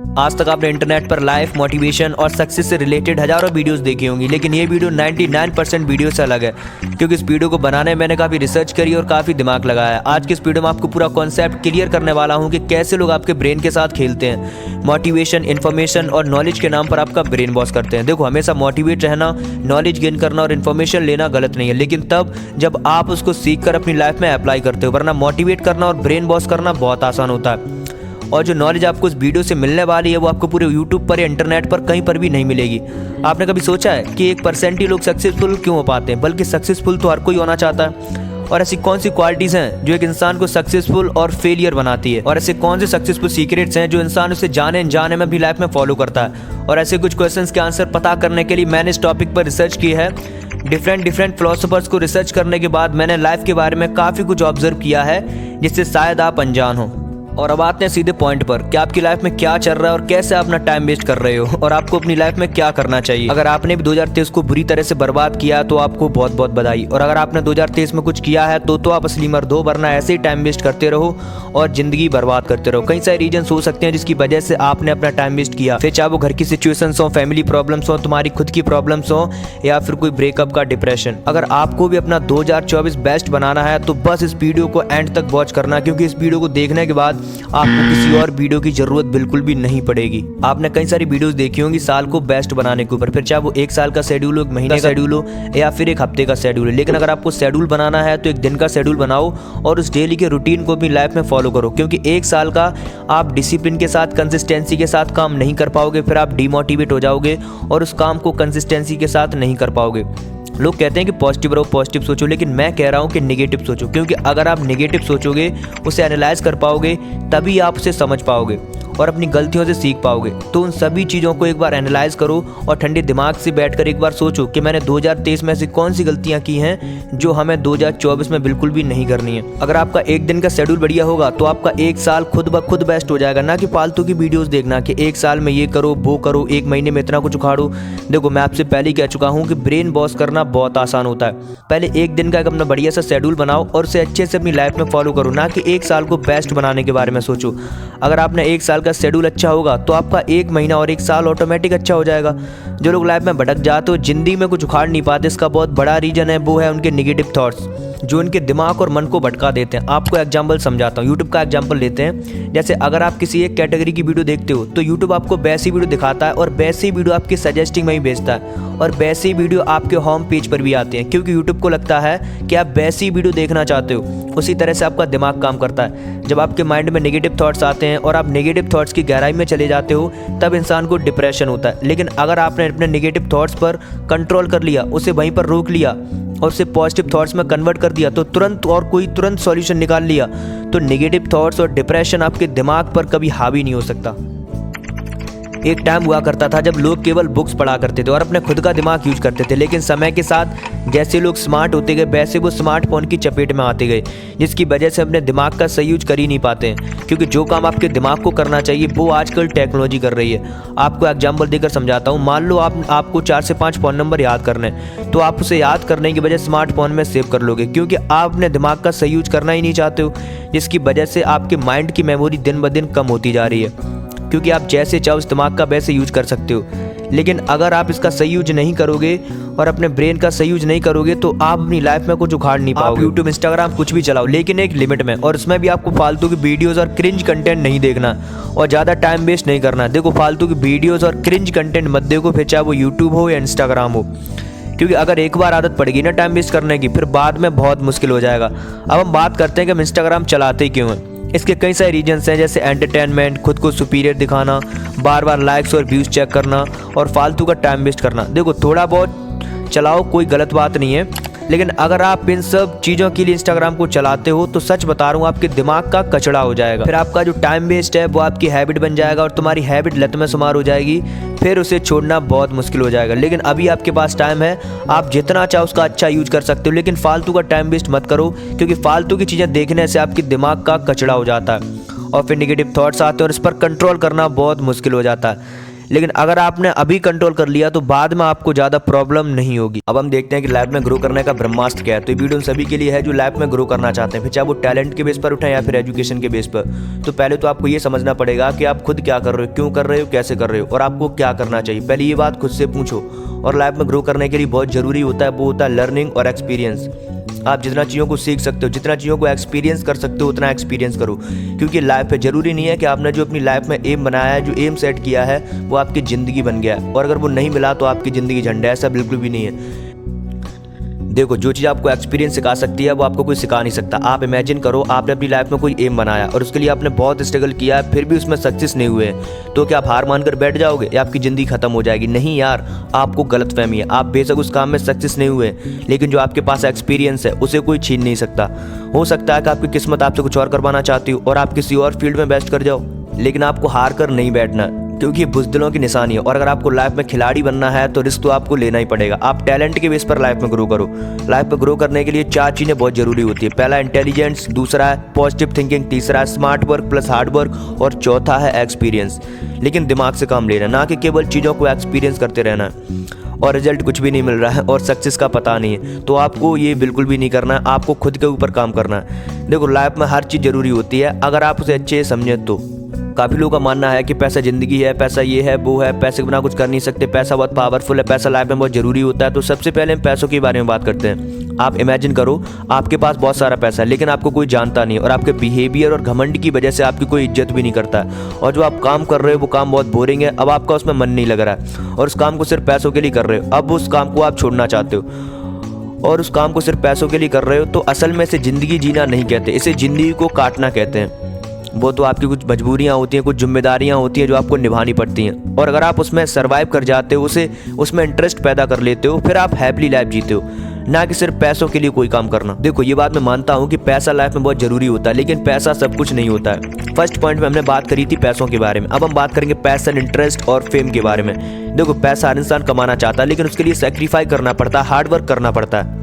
आज तक आपने इंटरनेट पर लाइफ, मोटिवेशन और सक्सेस से रिलेटेड हजारों वीडियोस देखी होंगी, लेकिन ये वीडियो 99% वीडियो से अलग है, क्योंकि इस वीडियो को बनाने में मैंने काफ़ी रिसर्च करी और काफ़ी दिमाग लगाया है। आज की इस वीडियो में आपको पूरा कॉन्सेप्ट क्लियर करने वाला हूँ कि कैसे लोग आपके ब्रेन के साथ खेलते हैं, मोटिवेशन, इन्फॉर्मेशन और नॉलेज के नाम पर आपका ब्रेन वॉश करते हैं। देखो, हमेशा मोटिवेट रहना, नॉलेज गेन करना और इन्फॉर्मेशन लेना गलत नहीं है, लेकिन तब जब आप उसको सीख कर अपनी लाइफ में अप्लाई करते हो, वरना मोटिवेट करना और ब्रेन वॉश करना बहुत आसान होता है। और जो नॉलेज आपको इस वीडियो से मिलने वाली है वो आपको पूरे यूट्यूब पर या इंटरनेट पर कहीं पर भी नहीं मिलेगी। आपने कभी सोचा है कि 1% ही लोग सक्सेसफुल क्यों हो पाते हैं? बल्कि सक्सेसफुल तो हर कोई होना चाहता है। और ऐसी कौन सी क्वालिटीज़ हैं जो एक इंसान को सक्सेसफुल और फेलियर बनाती है? और ऐसे कौन से सक्सेसफुल सीक्रेट्स हैं जो इंसान उसे जाने में अपनी लाइफ में फॉलो करता है? और ऐसे कुछ क्वेश्चंस के आंसर पता करने के लिए मैंने इस टॉपिक पर रिसर्च की है। डिफरेंट फिलोसोफर्स को रिसर्च करने के बाद मैंने लाइफ के बारे में काफ़ी कुछ ऑब्जर्व किया है जिससे शायद आप अनजान हो। और अब आते हैं सीधे पॉइंट पर कि आपकी लाइफ में क्या चल रहा है और कैसे आप अपना टाइम वेस्ट कर रहे हो और आपको अपनी लाइफ में क्या करना चाहिए। अगर आपने भी 2023 को बुरी तरह से बर्बाद किया तो आपको बहुत बहुत बधाई। और अगर आपने 2023 में कुछ किया है तो आप असली मर्द हो, वरना ऐसे ही टाइम वेस्ट करते रहो और जिंदगी बर्बाद करते रहो। कई सारे रीजंस हो सकते हैं जिसकी वजह से आपने अपना टाइम वेस्ट किया, फिर चाहे वो घर की सिचुएशंस हो, फैमिली प्रॉब्लम्स हो, तुम्हारी खुद की प्रॉब्लम्स हो, या फिर कोई ब्रेकअप का डिप्रेशन। अगर आपको भी अपना 2024 बेस्ट बनाना है तो बस इस वीडियो को एंड तक वॉच करना, क्योंकि इस वीडियो को देखने के बाद आपको किसी और वीडियो की जरूरत बिल्कुल भी नहीं पड़ेगी। आपने कई सारी वीडियोस देखी होंगी साल को बेस्ट बनाने के ऊपर, फिर चाहे वो एक साल का शेड्यूल हो, एक महीने का शेड्यूल हो, या फिर एक हफ्ते का शेड्यूल हो। लेकिन अगर आपको शेड्यूल बनाना है तो एक दिन का शेड्यूल बनाओ और उस डेली के रूटीन को अपनी लाइफ में फॉलो करो, क्योंकि एक साल का आप डिसिप्लिन के साथ, कंसिस्टेंसी के साथ काम नहीं कर पाओगे, फिर आप डिमोटिवेट हो जाओगे और उस काम को कंसिस्टेंसी के साथ नहीं कर पाओगे। लोग कहते हैं कि पॉजिटिव रहो, पॉजिटिव सोचो, लेकिन मैं कह रहा हूं कि नेगेटिव सोचो, क्योंकि अगर आप नेगेटिव सोचोगे, उसे एनालाइज कर पाओगे, तभी आप उसे समझ पाओगे और अपनी गलतियों से सीख पाओगे। तो उन सभी चीज़ों को एक बार एनालाइज करो और ठंडे दिमाग से बैठकर एक बार सोचो कि मैंने 2023 में ऐसी कौन सी गलतियां की हैं जो हमें 2024 में बिल्कुल भी नहीं करनी है। अगर आपका एक दिन का शेड्यूल बढ़िया होगा तो आपका एक साल खुद ब खुद बेस्ट हो जाएगा, ना कि फालतू की वीडियोस देखना कि एक साल में ये करो, वो करो, एक महीने में इतना कुछ उखाड़ो। देखो, मैं आपसे पहले ही कह चुका हूँ कि ब्रेन वॉश करना बहुत आसान होता है। पहले एक दिन का एक अपना बढ़िया सा शेड्यूल बनाओ और उसे अच्छे से अपनी लाइफ में फॉलो करो, ना कि एक साल को बेस्ट बनाने के बारे में सोचो। अगर आपने एक साल का शेड्यूल अच्छा होगा तो आपका एक महीना और एक साल ऑटोमेटिक अच्छा हो जाएगा। जो लोग लाइफ में भटक जाते हो, जिंदगी में कुछ उखाड़ नहीं पाते, इसका बहुत बड़ा रीजन है वो है उनके नेगेटिव थॉट्स, जो उनके दिमाग और मन को भटका देते हैं। आपको एग्जांपल समझाता हूँ, यूट्यूब का एग्जांपल लेते हैं। जैसे अगर आप किसी एक कैटेगरी की वीडियो देखते हो तो यूट्यूब आपको वैसी वीडियो दिखाता है और वैसी वीडियो आपकी सजेस्टिंग में ही भेजता है और वैसी वीडियो आपके होम पेज पर भी आती है, क्योंकि यूट्यूब को लगता है कि आप वैसी वीडियो देखना चाहते हो। उसी तरह से आपका दिमाग काम करता है। जब आपके माइंड में नेगेटिव थॉट्स आते हैं और आप नेगेटिव थॉट्स की गहराई में चले जाते हो, तब इंसान को डिप्रेशन होता है। लेकिन अगर आपने अपने नेगेटिव थॉट्स पर कंट्रोल कर लिया, उसे वहीं पर रोक लिया और उसे पॉजिटिव थॉट्स में कन्वर्ट कर दिया, तो तुरंत सॉल्यूशन निकाल लिया, तो नेगेटिव थॉट्स और डिप्रेशन आपके दिमाग पर कभी हावी नहीं हो सकता। एक टाइम हुआ करता था जब लोग केवल बुक्स पढ़ा करते थे और अपने खुद का दिमाग यूज करते थे, लेकिन समय के साथ जैसे लोग स्मार्ट होते गए वैसे वो स्मार्टफोन की चपेट में आते गए, जिसकी वजह से अपने दिमाग का सही यूज कर ही नहीं पाते हैं। क्योंकि जो काम आपके दिमाग को करना चाहिए वो आजकल टेक्नोलॉजी कर रही है। आपको एग्जाम्पल देकर समझाता हूँ। मान लो आपको 4 से 5 फ़ोन नंबर याद करने हैं, तो आप उसे याद करने की बजाय स्मार्टफोन में सेव कर लोगे, क्योंकि आप अपने दिमाग का सही यूज करना ही नहीं चाहते हो, जिसकी वजह से आपके माइंड की मेमोरी दिन ब दिन कम होती जा रही है। क्योंकि आप जैसे चाहो इस दिमाग का वैसे यूज कर सकते हो, लेकिन अगर आप इसका सही यूज नहीं करोगे और अपने ब्रेन का सही यूज नहीं करोगे तो आप अपनी लाइफ में कुछ उखाड़ नहीं पाओगे। यूट्यूब, इंस्टाग्राम कुछ भी चलाओ, लेकिन एक लिमिट में, और उसमें भी आपको फालतू की वीडियोस और क्रिंज कंटेंट नहीं देखना और ज़्यादा टाइम वेस्ट नहीं करना। देखो, फालतू की वीडियोस और क्रिंज कंटेंट मत देखो, फिर चाहे वो यूट्यूब हो या इंस्टाग्राम हो, क्योंकि अगर एक बार आदत पड़ेगी ना टाइम वेस्ट करने की, फिर बाद में बहुत मुश्किल हो जाएगा। अब हम बात करते हैं कि हम इंस्टाग्राम चलाते क्यों हैं। इसके कई सारे रीजंस हैं, जैसे एंटरटेनमेंट, खुद को सुपीरियर दिखाना, बार बार लाइक्स और व्यूज़ चेक करना और फालतू का टाइम वेस्ट करना। देखो, थोड़ा बहुत चलाओ, कोई गलत बात नहीं है, लेकिन अगर आप इन सब चीज़ों के लिए इंस्टाग्राम को चलाते हो तो सच बता रहा हूँ आपके दिमाग का कचड़ा हो जाएगा। फिर आपका जो टाइम वेस्ट है वो आपकी हैबिट बन जाएगा और तुम्हारी हैबिट लत में शुमार हो जाएगी, फिर उसे छोड़ना बहुत मुश्किल हो जाएगा। लेकिन अभी आपके पास टाइम है, आप जितना चाहो उसका अच्छा यूज कर सकते हो, लेकिन फालतू का टाइम वेस्ट मत करो, क्योंकि फालतू की चीज़ें देखने से आपके दिमाग का कचड़ा हो जाता है और फिर नेगेटिव थॉट्स आते हैं और इस पर कंट्रोल करना बहुत मुश्किल हो जाता है। लेकिन अगर आपने अभी कंट्रोल कर लिया तो बाद में आपको ज़्यादा प्रॉब्लम नहीं होगी। अब हम देखते हैं कि लाइफ में ग्रो करने का ब्रह्मास्त्र क्या है। तो ये वीडियो उन सभी के लिए है जो लाइफ में ग्रो करना चाहते हैं, फिर चाहे वो टैलेंट के बेस पर उठाएं या फिर एजुकेशन के बेस पर। तो पहले तो आपको ये समझना पड़ेगा कि आप खुद क्या कर रहे हो, क्यों कर रहे हो, कैसे कर रहे हो और आपको क्या करना चाहिए। पहले ये बात खुद से पूछो। और लाइफ में ग्रो करने के लिए बहुत ज़रूरी होता है वो होता है लर्निंग और एक्सपीरियंस। आप जितना चीज़ों को सीख सकते हो, जितना चीज़ों को एक्सपीरियंस कर सकते हो उतना एक्सपीरियंस करो। क्योंकि लाइफ है, ज़रूरी नहीं है कि आपने जो अपनी लाइफ में एम बनाया है, जो एम सेट किया है वो आपकी ज़िंदगी बन गया है और अगर वो नहीं मिला तो आपकी ज़िंदगी झंड है। ऐसा बिल्कुल भी नहीं है। देखो, जो चीज़ आपको एक्सपीरियंस सिखा सकती है वो आपको कोई सिखा नहीं सकता। आप इमेजिन करो आपने अपनी लाइफ में कोई एम बनाया और उसके लिए आपने बहुत स्ट्रगल किया है, फिर भी उसमें सक्सेस नहीं हुए, तो क्या आप हार मानकर बैठ जाओगे या आपकी ज़िंदगी खत्म हो जाएगी? नहीं यार, आपको गलतफहमी है। आप बेशक उस काम में सक्सेस नहीं हुए, लेकिन जो आपके पास एक्सपीरियंस है उसे कोई छीन नहीं सकता। हो सकता है कि आपकी किस्मत आपसे कुछ और करवाना चाहती हो और आप किसी और फील्ड में बेस्ट कर जाओ, लेकिन आपको हार कर नहीं बैठना, क्योंकि बुज़दिलों की निशानी है। और अगर आपको लाइफ में खिलाड़ी बनना है तो रिस्क तो आपको लेना ही पड़ेगा। आप टैलेंट के बेस पर लाइफ में ग्रो करो। लाइफ में ग्रो करने के लिए 4 चीज़ें बहुत ज़रूरी होती है। पहला इंटेलिजेंस, दूसरा है पॉजिटिव थिंकिंग, तीसरा है smart work plus hard work और चौथा है एक्सपीरियंस। लेकिन दिमाग से काम लेना, ना कि केवल चीज़ों को एक्सपीरियंस करते रहना है और रिजल्ट कुछ भी नहीं मिल रहा है और सक्सेस का पता नहीं है, तो आपको ये बिल्कुल भी नहीं करना है। आपको खुद के ऊपर काम करना है। देखो, लाइफ में हर चीज़ ज़रूरी होती है अगर आप उसे अच्छे से समझें तो। काफ़ी लोगों का मानना है कि पैसा ज़िंदगी है, पैसा ये है वो है, पैसे के बिना कुछ कर नहीं सकते, पैसा बहुत पावरफुल है, पैसा लाइफ में बहुत ज़रूरी होता है। तो सबसे पहले हम पैसों के बारे में बात करते हैं। आप इमेजिन करो आपके पास बहुत सारा पैसा है लेकिन आपको कोई जानता नहीं और आपके बिहेवियर और घमंड की वजह से आपकी कोई इज्जत भी नहीं करता और जो आप काम कर रहे हो वो काम बहुत बोरिंग है। अब आपका उसमें मन नहीं लग रहा है और उस काम को सिर्फ पैसों के लिए कर रहे हो। अब उस काम को आप छोड़ना चाहते हो और उस काम को सिर्फ पैसों के लिए कर रहे हो, तो असल में इसे ज़िंदगी जीना नहीं कहते, इसे ज़िंदगी को काटना कहते हैं। वो तो आपकी कुछ मजबूरियाँ होती हैं, कुछ जिम्मेदारियाँ होती हैं जो आपको निभानी पड़ती हैं और अगर आप उसमें सर्वाइव कर जाते हो, उसमें इंटरेस्ट पैदा कर लेते हो, फिर आप हैप्पी लाइफ जीते हो, ना कि सिर्फ पैसों के लिए कोई काम करना। देखो, ये बात मैं मानता हूँ कि पैसा लाइफ में बहुत ज़रूरी होता है, लेकिन पैसा सब कुछ नहीं होता है। फर्स्ट पॉइंट में हमने बात करी थी पैसों के बारे में। अब हम बात करेंगे पैशन, इंटरेस्ट और फेम के बारे में। देखो, पैसा हर इंसान कमाना चाहता है लेकिन उसके लिए सेक्रीफाई करना पड़ता है, हार्ड वर्क करना पड़ता है।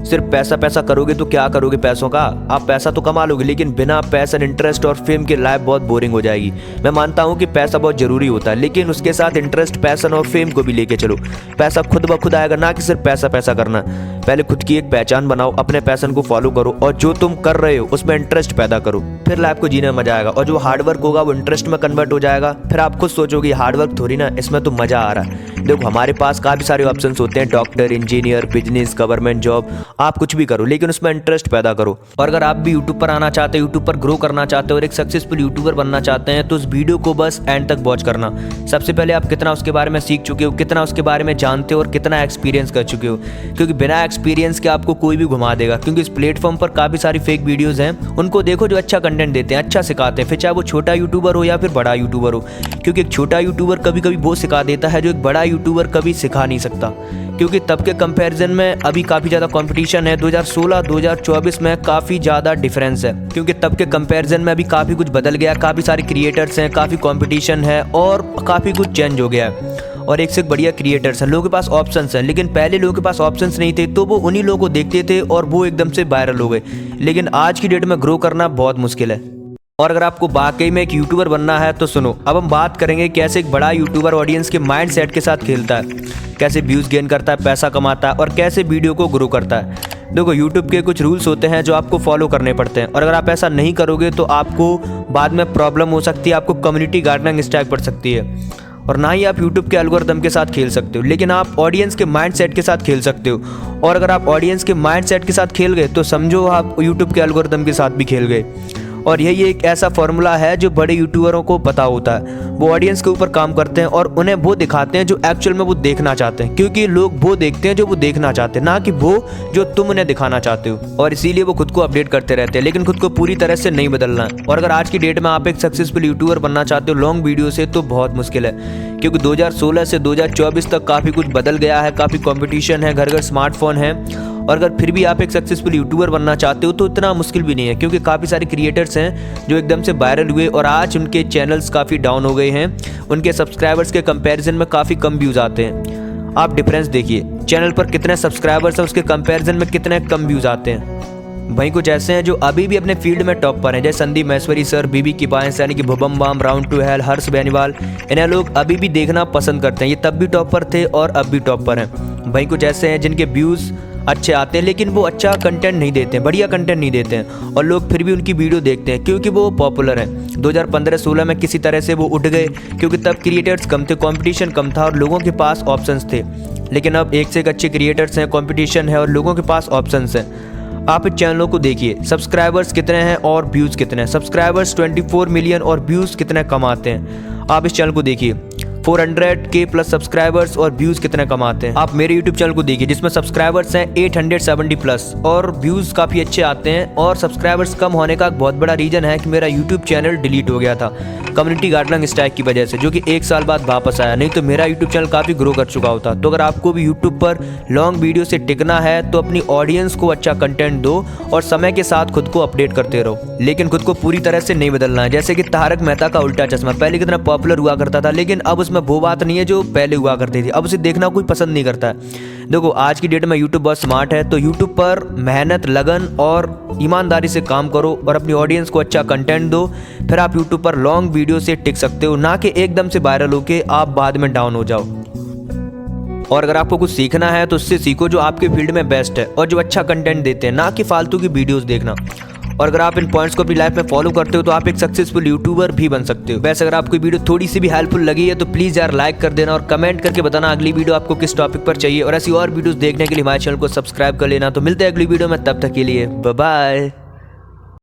सिर्फ पैसा पैसा करोगे तो क्या करोगे पैसों का? आप पैसा तो कमा लोगे लेकिन बिना पैशन, इंटरेस्ट और फेम के लाइफ बहुत बोरिंग हो जाएगी। मैं मानता हूँ कि पैसा बहुत ज़रूरी होता है, लेकिन उसके साथ इंटरेस्ट, पैशन और फेम को भी लेके चलो। पैसा खुद ब खुद आएगा, ना कि सिर्फ पैसा पैसा करना। पहले खुद की एक पहचान बनाओ, अपने पैशन को फॉलो करो और जो तुम कर रहे हो उसमें इंटरेस्ट पैदा करो, फिर लाइफ को जीने में मजा आएगा। और जो हार्डवर्क होगा वो इंटरेस्ट में कन्वर्ट हो जाएगा। फिर आप खुद सोचोगे हार्डवर्क थोड़ी ना, इसमें तो मज़ा आ रहा है। देखो, हमारे पास काफ़ी सारे ऑप्शंस होते हैं, doctor, engineer, business, government job, आप कुछ भी करो लेकिन उसमें इंटरेस्ट पैदा करो। और अगर आप भी यूट्यूब पर आना चाहते हो, यूट्यूब पर ग्रो करना चाहते हो और एक सक्सेसफुल यूट्यूबर बनना चाहते हैं, तो इस वीडियो को बस एंड तक वॉच करना। सबसे पहले आप कितना उसके बारे में सीख चुके हो, कितना उसके बारे में जानते हो और कितना एक्सपीरियंस कर चुके हो, क्योंकि बिना एक्सपीरियंस के आपको कोई भी घुमा देगा। क्योंकि इस प्लेटफॉर्म पर काफ़ी सारी फेक वीडियोज़ हैं, उनको देखो जो अच्छा कंटेंट देते हैं, अच्छा सिखाते हैं, फिर चाहे वो छोटा यूट्यूबर हो या फिर बड़ा यूट्यूबर हो। क्योंकि एक छोटा यूट्यूबर कभी कभी वो सिखा देता है जो एक बड़ा यूट्यूबर कभी सिखा नहीं सकता, क्योंकि तब के कंपैरिजन में अभी काफ़ी ज़्यादा कंपटीशन है। 2016-2024 में काफ़ी ज़्यादा डिफरेंस है, क्योंकि तब के कंपैरिजन में अभी काफ़ी कुछ बदल गया, काफ़ी सारे क्रिएटर्स हैं, काफ़ी कंपटीशन है और काफ़ी कुछ चेंज हो गया है और एक से एक बढ़िया क्रिएटर्स हैं। लोगों के पास ऑप्शंस हैं, लेकिन पहले लोगों के पास ऑप्शंस नहीं थे तो वो उन्हीं लोगों को देखते थे और वो एकदम से वायरल हो गए। लेकिन आज की डेट में ग्रो करना बहुत मुश्किल है। और अगर आपको वाकई में एक यूट्यूबर बनना है तो सुनो, अब हम बात करेंगे कैसे एक बड़ा यूट्यूबर ऑडियंस के माइंड सेट के साथ खेलता है, कैसे व्यूज़ गेन करता है, पैसा कमाता है और कैसे वीडियो को ग्रो करता है। देखो, यूट्यूब के कुछ रूल्स होते हैं जो आपको फॉलो करने पड़ते हैं और अगर आप ऐसा नहीं करोगे तो आपको बाद में प्रॉब्लम हो सकती है, आपको कम्युनिटी गाइडलाइन स्ट्राइक पड़ सकती है और ना ही आप यूट्यूब के एल्गोरिथम के साथ खेल सकते हो, लेकिन आप ऑडियंस के माइंड सेट के साथ खेल सकते हो। और अगर आप ऑडियंस के माइंड सेट के साथ खेल गए तो समझो आप यूट्यूब के एल्गोरिथम के साथ भी खेल गए। और यही एक ऐसा फॉर्मूला है जो बड़े यूट्यूबरों को पता होता है। वो ऑडियंस के ऊपर काम करते हैं और उन्हें वो दिखाते हैं जो एक्चुअल में वो देखना चाहते हैं, क्योंकि लोग वो देखते हैं जो वो देखना चाहते हैं, ना कि वो जो तुम उन्हें दिखाना चाहते हो। और इसीलिए वो खुद को अपडेट करते रहते हैं, लेकिन खुद को पूरी तरह से नहीं बदलना है। और अगर आज की डेट में आप एक सक्सेसफुल यूट्यूबर बनना चाहते हो लॉन्ग वीडियो से, तो बहुत मुश्किल है, क्योंकि 2016 से 2024 तक काफ़ी कुछ बदल गया है, काफ़ी कॉम्पिटिशन है, घर घर स्मार्टफोन है। और अगर फिर भी आप एक सक्सेसफुल यूट्यूबर बनना चाहते हो तो इतना मुश्किल भी नहीं है, क्योंकि काफ़ी सारे क्रिएटर्स हैं जो एकदम से वायरल हुए और आज उनके चैनल्स काफ़ी डाउन हो गए हैं। उनके सब्सक्राइबर्स के कंपैरिजन में काफ़ी कम व्यूज़ आते हैं। आप डिफरेंस देखिए, चैनल पर कितने सब्सक्राइबर्स हैं उसके कंपैरिजन में कितने कम व्यूज़ आते हैं। भाई कुछ ऐसे हैं जो अभी भी अपने फील्ड में टॉप पर हैं, जैसे संदीप महेश्वरी सर, बीबी किफायत यानी कि भुबम balm, round to hell, Harsh Beniwal. इन्हें लोग अभी भी देखना पसंद करते हैं। ये तब भी टॉप पर थे और अब भी टॉप पर हैं। भाई कुछ ऐसे हैं जिनके व्यूज़ अच्छे आते हैं लेकिन वो अच्छा कंटेंट नहीं देते हैं, बढ़िया कंटेंट नहीं देते हैं, और लोग फिर भी उनकी वीडियो देखते हैं क्योंकि वो पॉपुलर हैं। 2015-16 में किसी तरह से वो उठ गए क्योंकि तब क्रिएटर्स कम थे, कंपटीशन कम था और लोगों के पास ऑप्शंस थे। लेकिन अब एक से एक अच्छे क्रिएटर्स हैं, कंपटीशन है और लोगों के पास ऑप्शंस हैं। आप इस चैनलों को देखिए, सब्सक्राइबर्स कितने हैं और व्यूज़ कितने हैं। सब्सक्राइबर्स 24 मिलियन और व्यूज़ कितने कमाते हैं। आप इस चैनल को देखिए, 400K प्लस सब्सक्राइबर्स और व्यूज़ कितने कमाते हैं। आप मेरे यूट्यूब चैनल को देखिए जिसमें सब्सक्राइबर्स हैं 870 प्लस और व्यूज़ काफ़ी अच्छे आते हैं। और सब्सक्राइबर्स कम होने का एक बहुत बड़ा रीज़न है कि मेरा यूट्यूब चैनल डिलीट हो गया था कम्युनिटी गाइडलाइन स्ट्राइक की वजह से, जो कि 1 साल बाद वापस आया, नहीं तो मेरा यूट्यूब चैनल काफ़ी ग्रो कर चुका होता। तो अगर आपको भी यूट्यूब पर लॉन्ग वीडियो से टिकना है तो अपनी ऑडियंस को अच्छा कंटेंट दो और समय के साथ खुद को अपडेट करते रहो, लेकिन खुद को पूरी तरह से नहीं बदलना है। जैसे कि तारक मेहता का उल्टा चश्मा पहले कितना पॉपुलर हुआ करता था, लेकिन अब उसमें वो बात नहीं है जो पहले हुआ करती थी। अब उसे देखना कोई पसंद नहीं करता है। देखो आज की डेट में यूट्यूब बहुत स्मार्ट है, तो यूट्यूब पर मेहनत, लगन और ईमानदारी से काम करो और अपनी ऑडियंस को अच्छा कंटेंट दो, फिर आप यूट्यूब पर लॉन्ग वीडियो से टिक सकते हो, ना कि एकदम से वायरल होके आप बाद में डाउन हो जाओ। और अगर आपको कुछ सीखना है तो उससे सीखो जो आपके फील्ड में बेस्ट है और जो अच्छा कंटेंट देते हैं, ना कि फालतू की वीडियोस देखना। और अगर आप इन पॉइंट्स को अपनी लाइफ में फॉलो करते हो तो आप एक सक्सेसफुल यूट्यूबर भी बन सकते हो। वैसे अगर आपको वीडियो थोड़ी सी भी हेल्पफुल लगी है तो प्लीज़ यार लाइक कर देना और कमेंट करके बताना अगली वीडियो आपको किस टॉपिक पर चाहिए, और ऐसी और वीडियोस देखने के लिए हमारे चैनल को सब्सक्राइब कर लेना। तो मिलते हैं अगली वीडियो में, तब तक के लिए बाय बाय।